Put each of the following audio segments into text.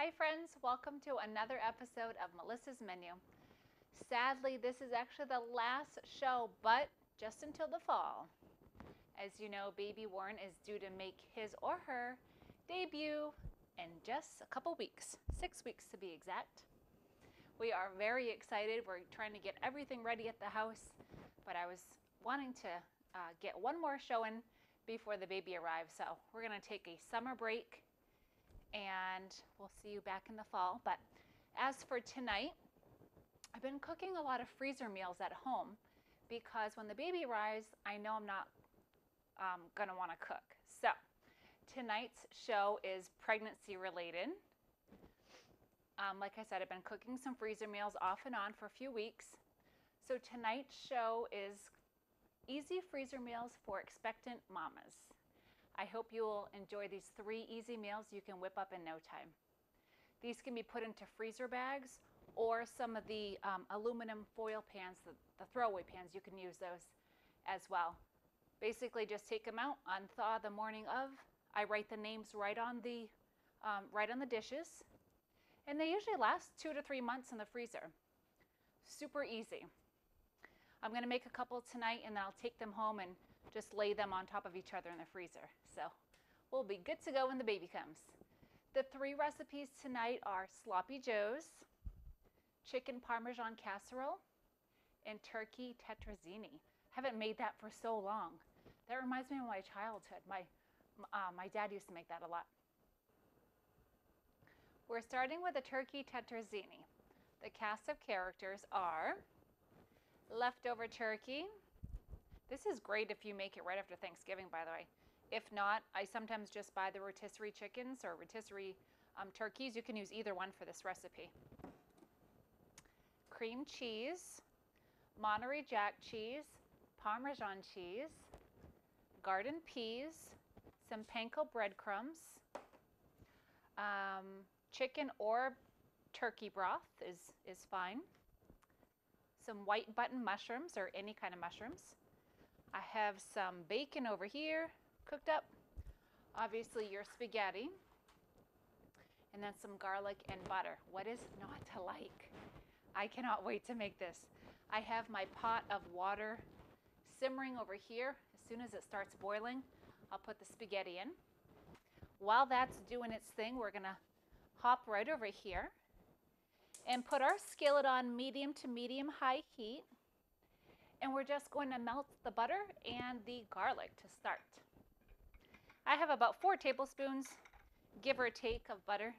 Hi friends, welcome to another episode of Melissa's Menu. Sadly, this is actually the last show, but just until the fall. As you know, baby Warren is due to make his or her debut in just a couple weeks, 6 weeks to be exact. We are very excited. We're trying to get everything ready at the house, but I was wanting to get one more show in before the baby arrives. So we're going to take a summer break and we'll see you back in the fall. But as for tonight, I've been cooking a lot of freezer meals at home because when the baby arrives, I know I'm not going to want to cook. So tonight's show is pregnancy related. Like I said, I've been cooking some freezer meals off and on for a few weeks. So tonight's show is easy freezer meals for expectant mamas. I hope you will enjoy these 3 easy meals you can whip up in no time. These can be put into freezer bags or some of the aluminum foil pans, the throwaway pans, you can use those as well. Basically just take them out, unthaw the morning of. I write the names right on the dishes, and they usually last 2 to 3 months in the freezer. Super easy. I'm going to make a couple tonight and then I'll take them home and just lay them on top of each other in the freezer. So we'll be good to go when the baby comes. The 3 recipes tonight are Sloppy Joe's, chicken parmesan casserole, and turkey tetrazzini. Haven't made that for so long. That reminds me of my childhood. My dad used to make that a lot. We're starting with a turkey tetrazzini. The cast of characters are leftover turkey. This is great if you make it right after Thanksgiving, by the way. If not, I sometimes just buy the rotisserie chickens or rotisserie turkeys. You can use either one for this recipe. Cream cheese, Monterey Jack cheese, Parmesan cheese, garden peas, some panko breadcrumbs, chicken or turkey broth is fine, some white button mushrooms or any kind of mushrooms. I have some bacon over here cooked up, obviously your spaghetti, and then some garlic and butter. What is not to like? I cannot wait to make this. I have my pot of water simmering over here. As soon as it starts boiling, I'll put the spaghetti in. While that's doing its thing, we're gonna hop right over here and put our skillet on medium to medium high heat. And we're just going to melt the butter and the garlic to start. I have about 4 tablespoons, give or take, of butter,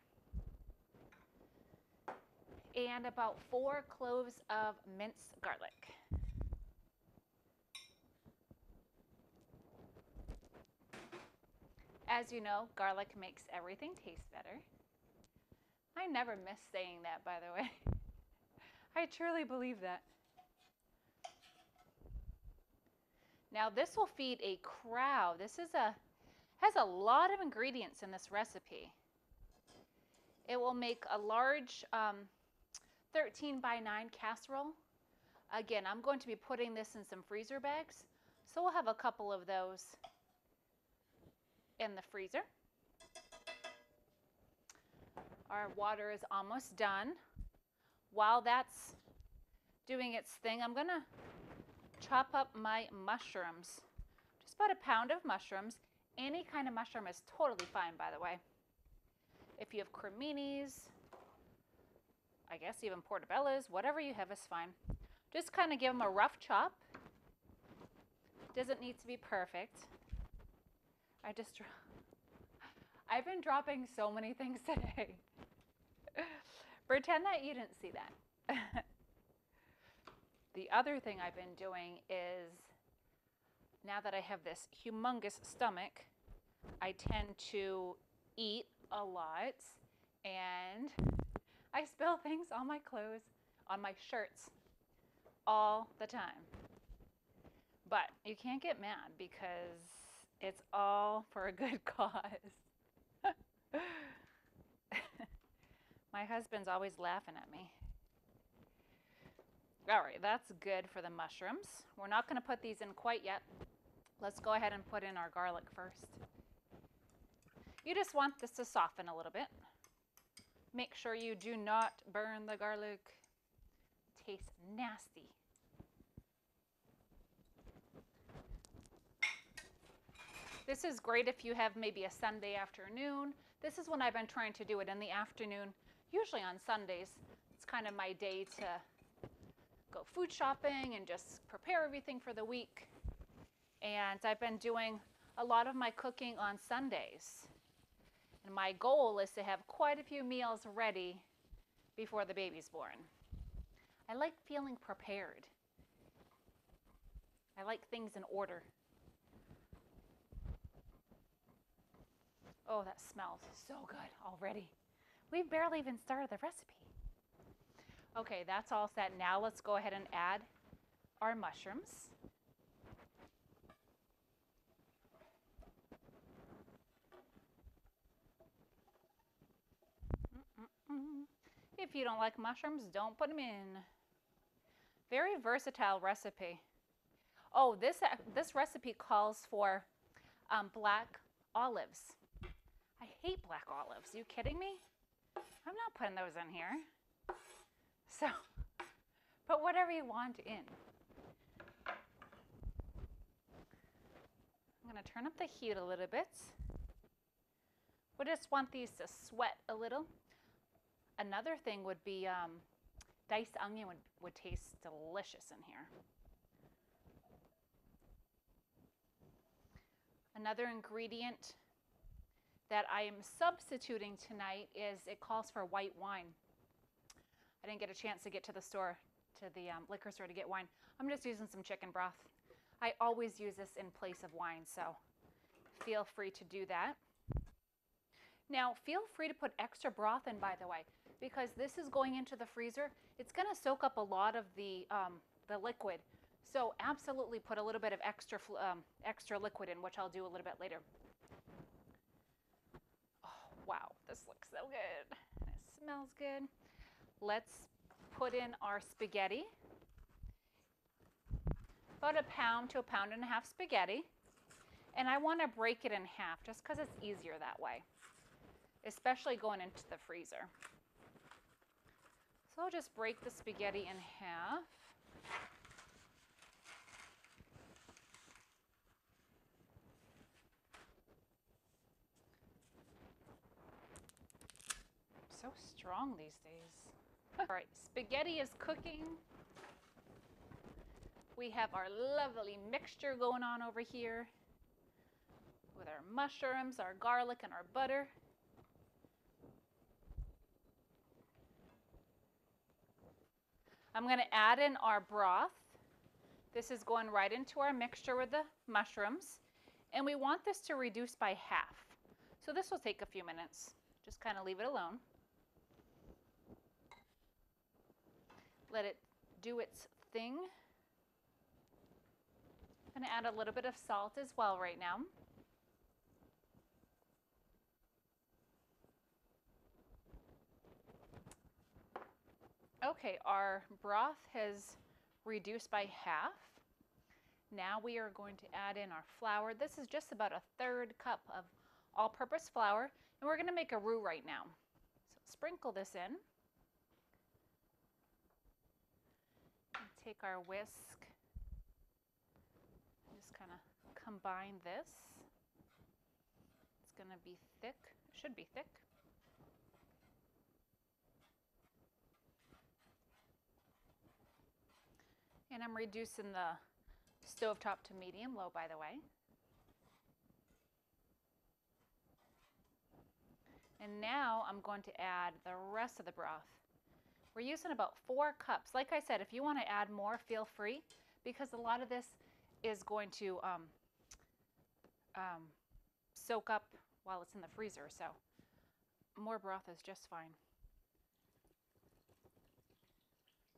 and about 4 cloves of minced garlic. As you know, garlic makes everything taste better. I never miss saying that, by the way. I truly believe that. Now this will feed a crowd. This has a lot of ingredients in this recipe. It will make a large 13 by 9 casserole. Again, I'm going to be putting this in some freezer bags, so we'll have a couple of those in the freezer. Our water is almost done. While that's doing its thing, I'm going to chop up my mushrooms. Just about a pound of mushrooms. Any kind of mushroom is totally fine, by the way. If you have creminis, I guess even portobellos, whatever you have is fine. Just kind of give them a rough chop. Doesn't need to be perfect. I've been dropping so many things today. Pretend that you didn't see that. The other thing I've been doing is, now that I have this humongous stomach, I tend to eat a lot and I spill things on my clothes, on my shirts, all the time. But you can't get mad because it's all for a good cause. My husband's always laughing at me. All right, that's good for the mushrooms. We're not going to put these in quite yet. Let's go ahead and put in our garlic first. You just want this to soften a little bit. Make sure you do not burn the garlic. It tastes nasty. This is great if you have maybe a Sunday afternoon. This is when I've been trying to do it in the afternoon, usually on Sundays. It's kind of my day to go food shopping and just prepare everything for the week. And I've been doing a lot of my cooking on Sundays. And my goal is to have quite a few meals ready before the baby's born. I like feeling prepared. I like things in order. Oh, that smells so good already. We've barely even started the recipe. Okay, that's all set. Now let's go ahead and add our mushrooms. If you don't like mushrooms, don't put them in. Very versatile recipe. Oh, this recipe calls for black olives. I hate black olives. Are you kidding me? I'm not putting those in here. So, put whatever you want in. I'm going to turn up the heat a little bit. We just want these to sweat a little. Another thing would be diced onion would taste delicious in here. Another ingredient that I am substituting tonight is it calls for white wine. I didn't get a chance to get to the store, to the liquor store to get wine. I'm just using some chicken broth. I always use this in place of wine, so feel free to do that. Now, feel free to put extra broth in, by the way, because this is going into the freezer. It's going to soak up a lot of the liquid. So absolutely put a little bit of extra liquid in, which I'll do a little bit later. Oh, wow, this looks so good. It smells good. Let's put in our spaghetti. About 1 pound to 1.5 pounds spaghetti. And I want to break it in half just because it's easier that way, especially going into the freezer. So I'll just break the spaghetti in half. So strong these days. All right, spaghetti is cooking. We have our lovely mixture going on over here with our mushrooms, our garlic, and our butter. I'm going to add in our broth. This is going right into our mixture with the mushrooms. And we want this to reduce by half. So this will take a few minutes. Just kind of leave it alone. Let it do its thing. I'm going to add a little bit of salt as well right now. Okay, our broth has reduced by half. Now we are going to add in our flour. This is just about 1/3 cup of all-purpose flour, and we're going to make a roux right now. So sprinkle this in. And take our whisk. Just kind of combine this. It's going to be thick. It should be thick. And I'm reducing the stovetop to medium-low, by the way. And now I'm going to add the rest of the broth. We're using about 4 cups. Like I said, if you want to add more, feel free, because a lot of this is going to soak up while it's in the freezer. So more broth is just fine.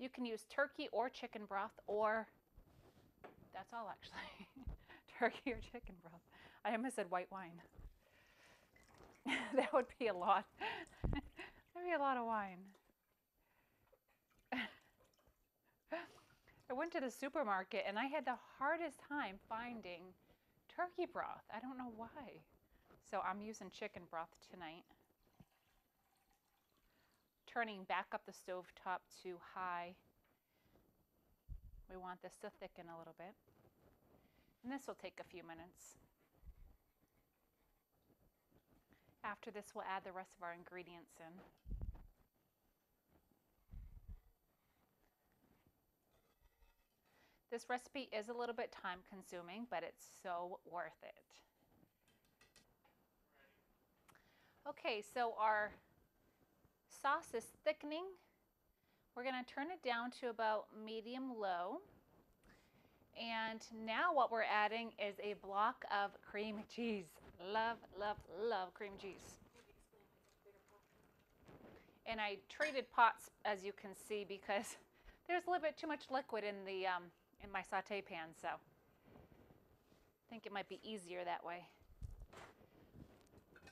You can use turkey or chicken broth, or that's all actually. Turkey or chicken broth. I almost said white wine. That would be a lot. That'd be a lot of wine. I went to the supermarket and I had the hardest time finding turkey broth. I don't know why. So I'm using chicken broth tonight. turning back up the stove top to high. We want this to thicken a little bit. And this will take a few minutes. After this, we'll add the rest of our ingredients in. This recipe is a little bit time consuming, but it's so worth it. Okay, so our sauce is thickening. We're going to turn it down to about medium-low. And now what we're adding is a block of cream cheese. Love, love, love cream cheese. And I traded pots, as you can see, because there's a little bit too much liquid in the in my saute pan, so I think it might be easier that way.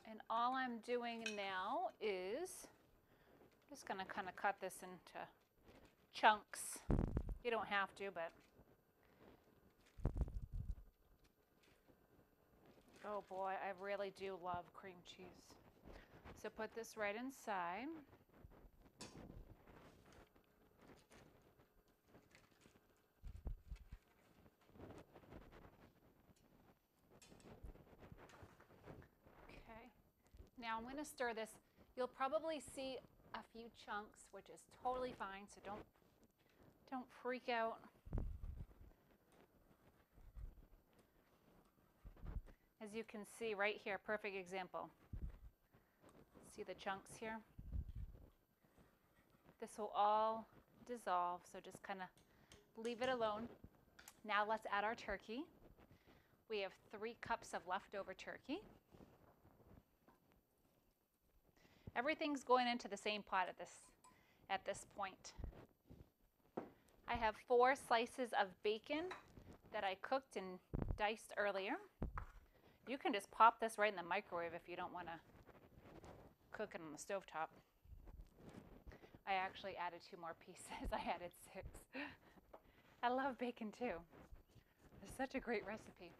And all I'm doing now is just going to kind of cut this into chunks. You don't have to, but oh boy, I really do love cream cheese. So put this right inside. Okay, now I'm going to stir this. You'll probably see a few chunks, which is totally fine, so don't freak out. As you can see right here, perfect example. See the chunks here? This will all dissolve, so just kind of leave it alone. Now let's add our turkey. We have 3 cups of leftover turkey. Everything's going into the same pot at this point. I have 4 slices of bacon that I cooked and diced earlier. You can just pop this right in the microwave if you don't want to cook it on the stovetop. I actually added 2 more pieces. I added 6. I love bacon too. It's such a great recipe.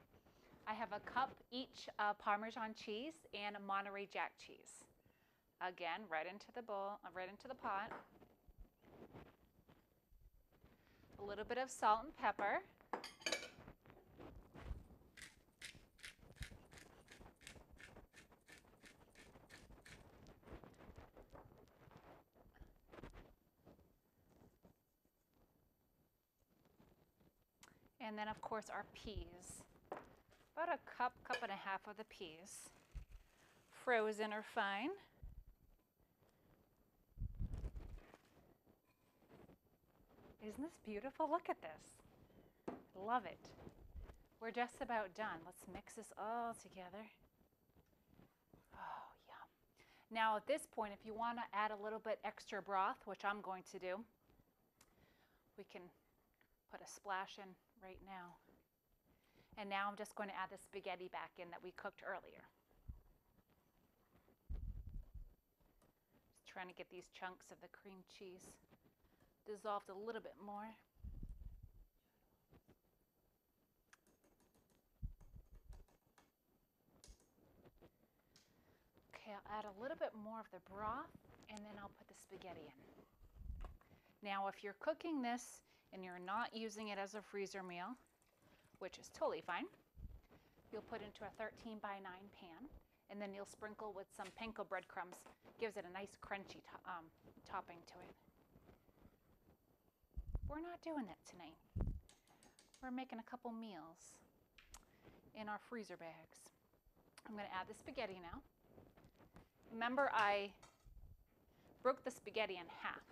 I have a cup each of Parmesan cheese and a Monterey Jack cheese. Again, right into the bowl, right into the pot. A little bit of salt and pepper. And then of course our peas. About a cup and a half of the peas. Frozen or fine. Isn't this beautiful? Look at this. Love it. We're just about done. Let's mix this all together. Oh, yum. Now at this point, if you want to add a little bit extra broth, which I'm going to do, we can put a splash in right now. And now I'm just going to add the spaghetti back in that we cooked earlier. Just trying to get these chunks of the cream cheese dissolved a little bit more. Okay, I'll add a little bit more of the broth and then I'll put the spaghetti in. Now if you're cooking this and you're not using it as a freezer meal, which is totally fine, you'll put into a 13 by 9 pan and then you'll sprinkle with some panko breadcrumbs. Gives it a nice crunchy topping to it. We're not doing that tonight. We're making a couple meals in our freezer bags. I'm going to add the spaghetti now. Remember, I broke the spaghetti in half.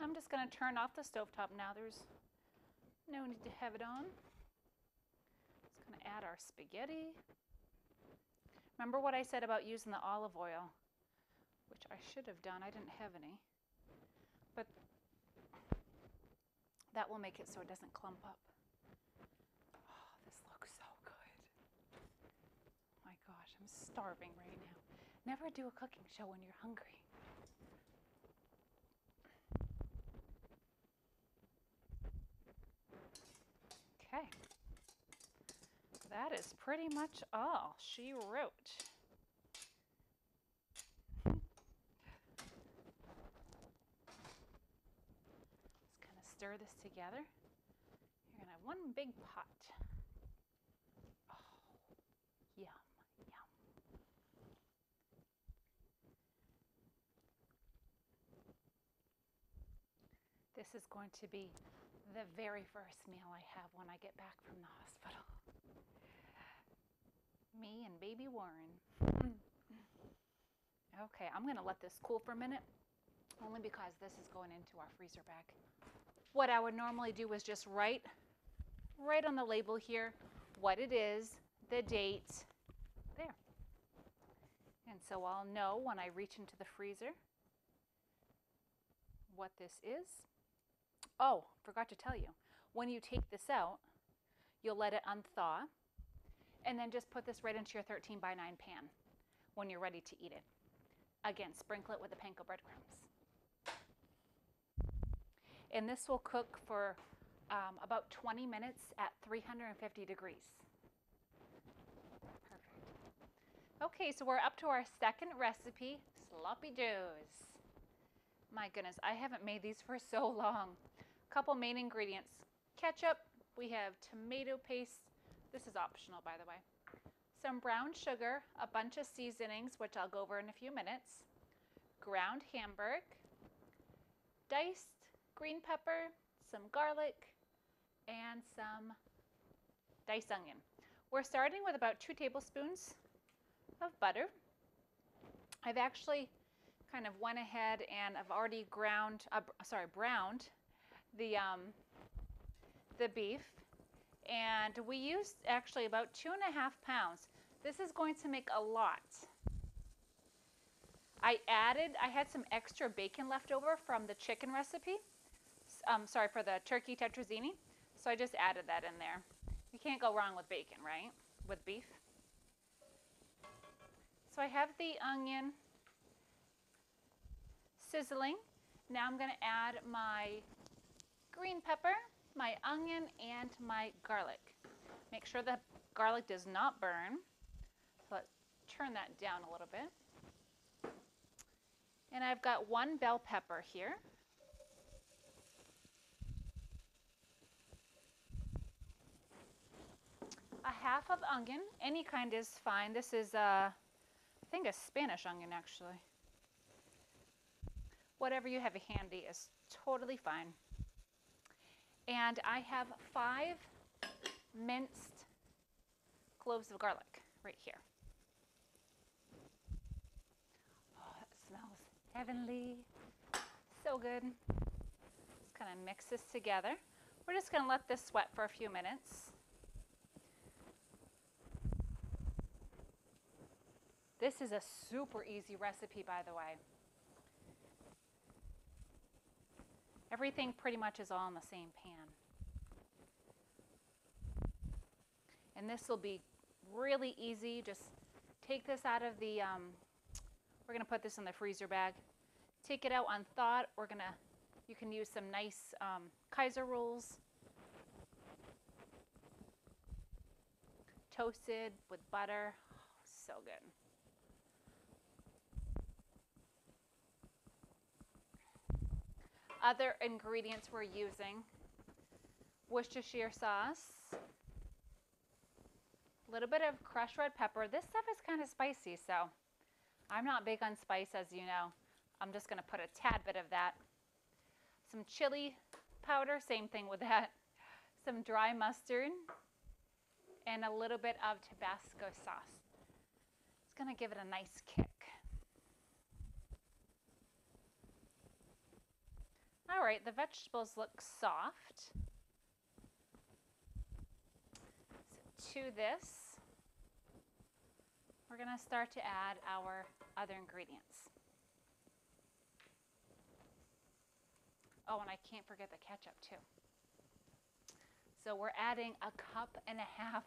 I'm just going to turn off the stovetop now. There's no need to have it on. Just going to add our spaghetti. Remember what I said about using the olive oil, which I should have done. I didn't have any. But that will make it so it doesn't clump up. Oh, this looks so good. Oh my gosh, I'm starving right now. Never do a cooking show when you're hungry. Okay. That is pretty much all she wrote. Let's kind of stir this together. You're gonna have one big pot. Oh, yum, yum. This is going to be the very first meal I have when I get back from the hospital. Me and baby Warren. Okay, I'm gonna let this cool for a minute, only because this is going into our freezer bag. What I would normally do is just write on the label here what it is, the date, there. And so I'll know when I reach into the freezer what this is. Oh, forgot to tell you, when you take this out, you'll let it unthaw, and then just put this right into your 13 by 9 pan when you're ready to eat it. Again, sprinkle it with the panko breadcrumbs. And this will cook for about 20 minutes at 350 degrees. Perfect. Okay, so we're up to our second recipe, sloppy joes. My goodness, I haven't made these for so long. A couple main ingredients. Ketchup, we have tomato paste. This is optional, by the way. Some brown sugar, a bunch of seasonings, which I'll go over in a few minutes. Ground Hamburg, diced green pepper, some garlic, and some diced onion. We're starting with about 2 tablespoons of butter. I've actually kind of went ahead and I've already browned the beef. And we used actually about 2.5 pounds. This is going to make a lot. I had some extra bacon left over from the chicken recipe. For the turkey tetrazzini. So I just added that in there. You can't go wrong with bacon, right? With beef. So I have the onion sizzling. Now I'm going to add my green pepper, my onion, and my garlic. Make sure the garlic does not burn. But turn that down a little bit. And I've got 1 bell pepper here. A half of onion, any kind is fine. This is, I think, a Spanish onion, actually. Whatever you have handy is totally fine. And I have 5 minced cloves of garlic right here. Oh, that smells heavenly. So good. Just kind of mix this together. We're just going to let this sweat for a few minutes. This is a super easy recipe, by the way. Everything pretty much is all in the same pan. And this will be really easy. Just take this out of the, we're going to put this in the freezer bag. Take it out unthawed. You can use some nice Kaiser rolls. Toasted with butter. Oh, so good. Other ingredients we're using: Worcestershire sauce, a little bit of crushed red pepper. This stuff is kind of spicy, so I'm not big on spice, as you know. I'm just going to put a tad bit of that. Some chili powder, same thing with that. Some dry mustard, and a little bit of Tabasco sauce. It's going to give it a nice kick. All right, the vegetables look soft. So to this, we're going to start to add our other ingredients. Oh, and I can't forget the ketchup too. So we're adding 1.5 cups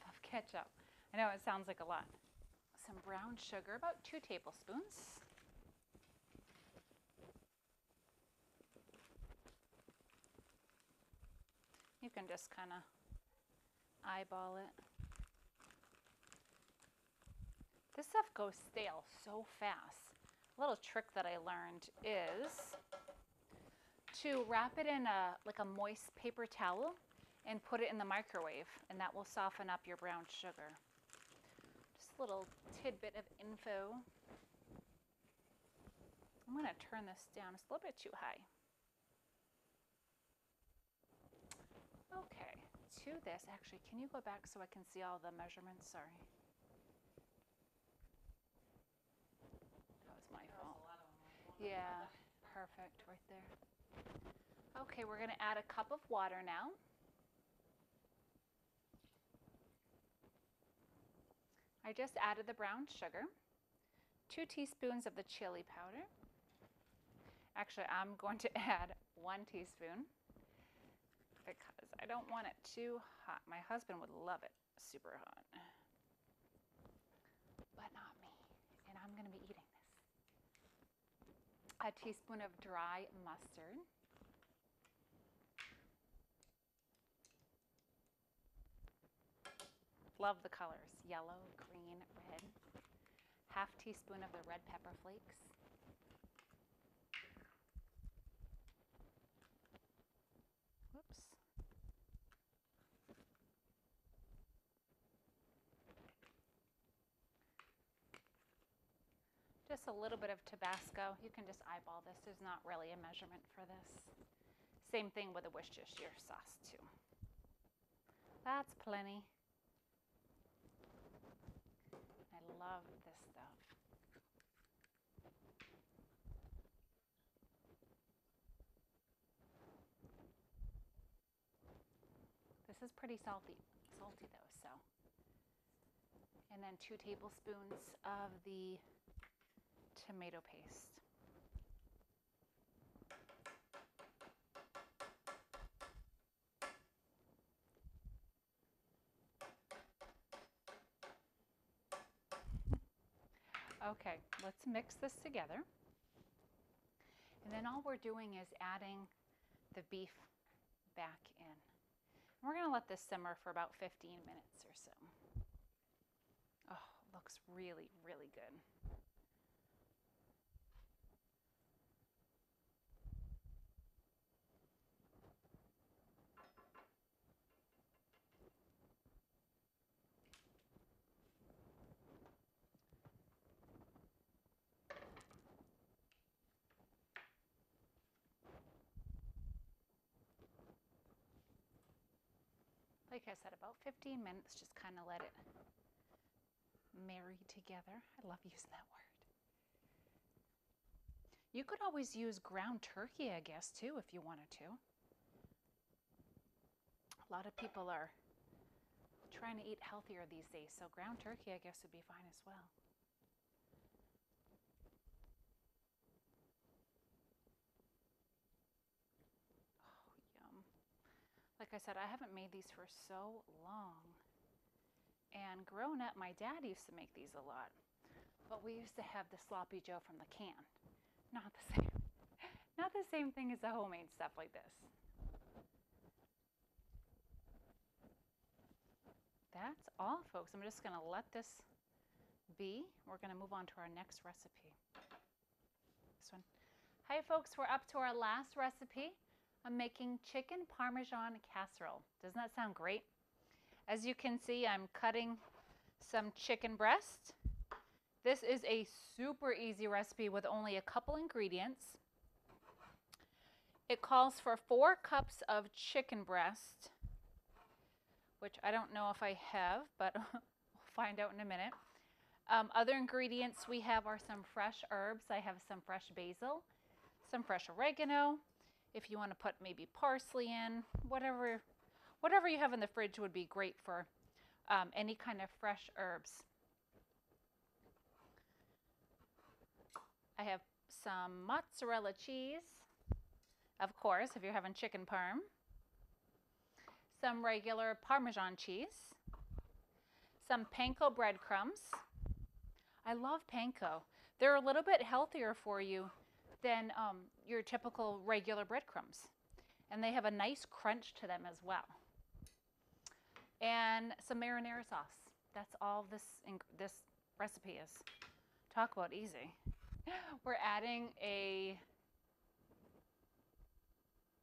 of ketchup. I know it sounds like a lot. Some brown sugar, about 2 tablespoons. You can just kind of eyeball it. This stuff goes stale so fast. A little trick that I learned is to wrap it in like a moist paper towel and put it in the microwave, and that will soften up your brown sugar. Just a little tidbit of info. I'm going to turn this down. It's a little bit too high. Okay, to this, actually, can you go back so I can see all the measurements? Sorry. That was my fault. Yeah, perfect right there. Okay, we're going to add a cup of water now. I just added the brown sugar, 2 teaspoons of the chili powder. Actually, I'm going to add 1 teaspoon because I don't want it too hot. My husband would love it super hot, but not me, and I'm going to be eating this. A teaspoon of dry mustard. Love the colors, yellow, green, red. Half teaspoon of the red pepper flakes. Whoops. Just a little bit of Tabasco. You can just eyeball this. There's not really a measurement for this. Same thing with the Worcestershire sauce too. That's plenty. I love this stuff. This is pretty salty though, so. And then 2 tablespoons of the tomato paste. Okay, let's mix this together. And then all we're doing is adding the beef back in. We're going to let this simmer for about 15 minutes or so. Oh, it looks really, really good. Like I said, about 15 minutes, just kind of let it marry together. I love using that word. You could always use ground turkey, I guess, too, if you wanted to. A lot of people are trying to eat healthier these days, so ground turkey, I guess, would be fine as well. Like I said, I haven't made these for so long. And growing up, my dad used to make these a lot. But we used to have the sloppy joe from the can. Not the same. Not the same thing as the homemade stuff like this. That's all, folks. I'm just going to let this be. We're going to move on to our next recipe. This one. Hi, folks. We're up to our last recipe. I'm making chicken Parmesan casserole. Doesn't that sound great? As you can see, I'm cutting some chicken breast. This is a super easy recipe with only a couple ingredients. It calls for 4 cups of chicken breast, which I don't know if I have, but we'll find out in a minute. Other ingredients we have are some fresh herbs. I have some fresh basil, some fresh oregano. If you want to put maybe parsley in, whatever you have in the fridge would be great for any kind of fresh herbs. I have some mozzarella cheese, of course, if you're having chicken parm. Some regular Parmesan cheese. Some panko breadcrumbs. I love panko. They're a little bit healthier for you than your typical regular breadcrumbs. And they have a nice crunch to them as well. And some marinara sauce. That's all this recipe is. Talk about easy. We're adding a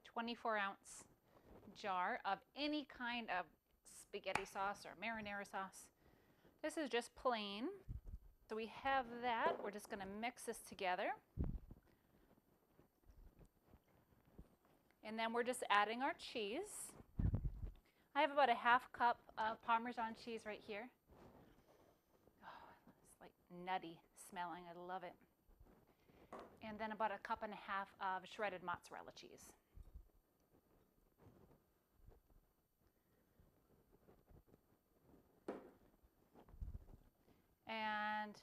24-ounce jar of any kind of spaghetti sauce or marinara sauce. This is just plain. So we have that. We're just going to mix this together. And then we're just adding our cheese. I have about a half cup of Parmesan cheese right here. Oh, it's like nutty smelling. I love it. And then about a cup and a half of shredded mozzarella cheese. And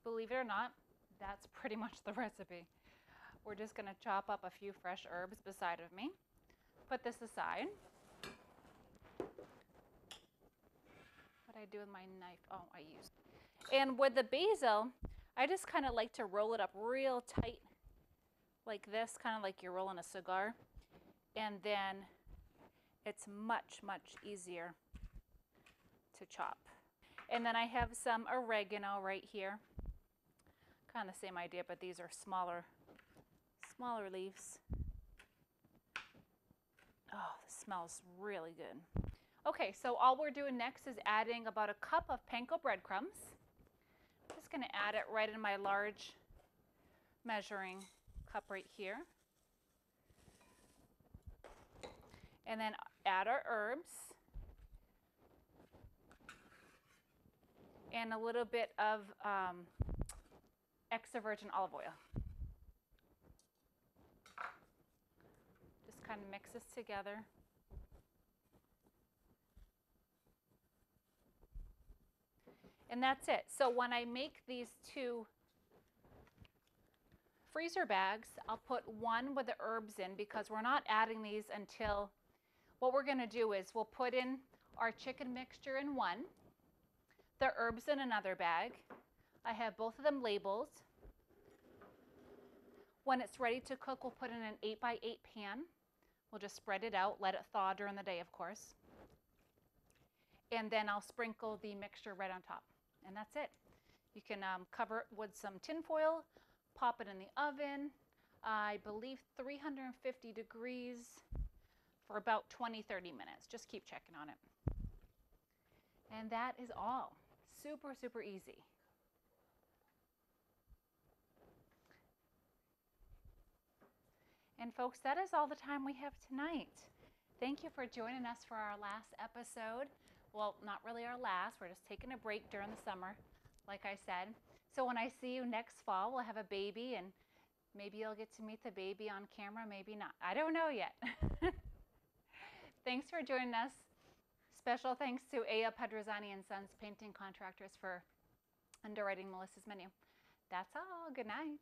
believe it or not, that's pretty much the recipe. We're just going to chop up a few fresh herbs beside of me. Put this aside. What I do with my knife? Oh, I use. And with the basil, I just kind of like to roll it up real tight like this, kind of like you're rolling a cigar. And then it's much, much easier to chop. And then I have some oregano right here. Kind of the same idea, but these are smaller leaves. Oh, this smells really good. Okay, so all we're doing next is adding about a cup of panko breadcrumbs. I'm just going to add it right in my large measuring cup right here. And then add our herbs. And a little bit of extra virgin olive oil. Just kind of mix this together. And that's it. So when I make these two freezer bags, I'll put one with the herbs in because we're not adding these until, what we're going to do is we'll put in our chicken mixture in one, the herbs in another bag. I have both of them labeled. When it's ready to cook, we'll put in an 8x8 pan. We'll just spread it out, let it thaw during the day, of course. And then I'll sprinkle the mixture right on top. And that's it. You can cover it with some tin foil, pop it in the oven, I believe 350 degrees for about 20-30 minutes. Just keep checking on it. And that is all. Super, super easy. And folks, that is all the time we have tonight. Thank you for joining us for our last episode. Well, not really our last. We're just taking a break during the summer, like I said. So when I see you next fall, we'll have a baby, and maybe you'll get to meet the baby on camera, maybe not. I don't know yet. Thanks for joining us. Special thanks to Aya Pedrozzani and Sons Painting Contractors for underwriting Melissa's menu. That's all. Good night.